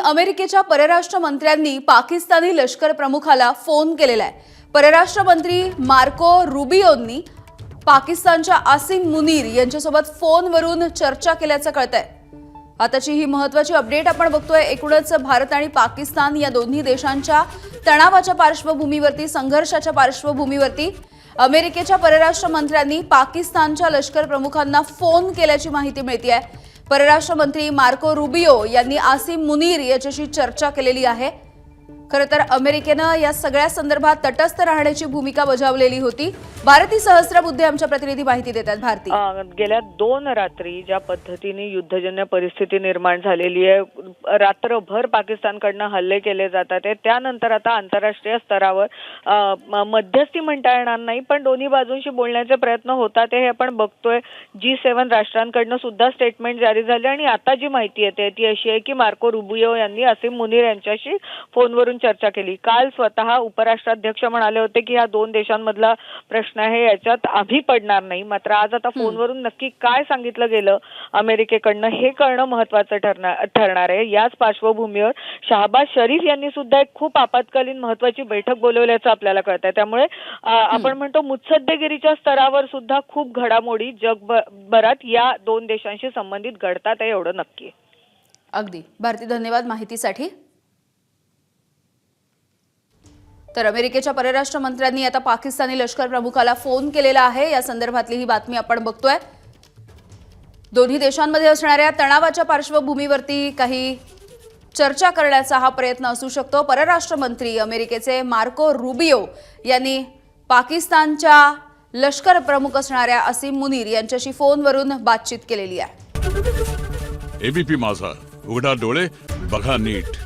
अमेरिकेच्या परराष्ट्र मंत्र्यांनी पाकिस्तानी लष्कर प्रमुखाला फोन केलेला आहे। परराष्ट्र मंत्री मार्को रुबियोंनी पाकिस्तानच्या आसिम मुनीर यांच्यासोबत फोनवरून चर्चा केल्याचं कळतंय। आताची ही महत्त्वाची अपडेट आपण बघतोय। एकूणच भारत आणि पाकिस्तान या दोन्ही देशांच्या तणावाच्या पार्श्वभूमीवरती, संघर्षाच्या पार्श्वभूमीवरती अमेरिकेच्या परराष्ट्र मंत्र्यांनी पाकिस्तानच्या लष्कर प्रमुखांना फोन केल्याची माहिती मिळतेय। परराष्ट्र मंत्री मार्को रुबियो यांनी आसिम मुनीर याच्याशी चर्चा केलेली आहे। खरं तर अमेरिकेनं या सगळ्या संदर्भात तटस्थ राहण्याची भूमिका बजावलेली होती। भारती सहस्त्रबुद्धे आमच्या प्रतिनिधी माहिती देतात। भारती, गेल्या 2 रात्री ज्या पद्धतीने युद्धजन्य परिस्थिती निर्माण झालेली आहे, रात्रभर पाकिस्तानकडनं हल्ले केले जातात, त्यानंतर आता आंतरराष्ट्रीय स्तरावर मध्यस्थी म्हणता येणार नाही, पण दोन्ही बाजूंशी बोलण्याचे प्रयत्न होतात हे आपण बघतोय। G7 राष्ट्रांकडनं सुद्धा स्टेटमेंट जारी झाले आणि आता जी माहिती येते ती अशी आहे की मार्को रुबियो यांनी आसिम मुनीर यांच्याशी फोनवरून चर्चा केली। काल स्वतः उपराष्ट्राध्यक्ष म्हणाले होते की या 2 देशांमधला प्रश्न आहे, याच्यात आम्ही पडणार नाही। मात्र आज आता फोनवरून नक्की काय सांगितलं गेलं अमेरिकेकडनं हे कळणं महत्त्वाचं ठरणार आहे। याच पार्श्वभूमीवर शहबाज शरीफ यांनी सुद्धा एक खूप आपत्कालीन महत्त्वाची बैठक बोलवल्याचं आपल्याला कळतंय। त्यामुळे आपण म्हणतो मुत्सद्देगिरीच्या स्तरावर सुद्धा खूप घडामोडी जगभरात या 2 देशांशी संबंधित घडतात आहे, एवढं नक्की। अगदी भारती, धन्यवाद माहितीसाठी। तर अमेरिकेच्या परराष्ट्र मंत्र्यांनी आता पाकिस्तानी लष्कर प्रमुखाला फोन केलेला आहे। या संदर्भातली ही बातमी आपण बघतोय। दोन्ही देशांमध्ये असणाऱ्या तणावाच्या पार्श्वभूमीवरती काही चर्चा करण्याचा हा प्रयत्न असू शकतो। परराष्ट्र मंत्री अमेरिकेचे मार्को रुबियो यांनी पाकिस्तानच्या लष्कर प्रमुख असणाऱ्या आसिम मुनीर यांच्याशी फोनवरून बातचीत केलेली आहे। एबीपी माझा, उघडा डोळे बघा नीट।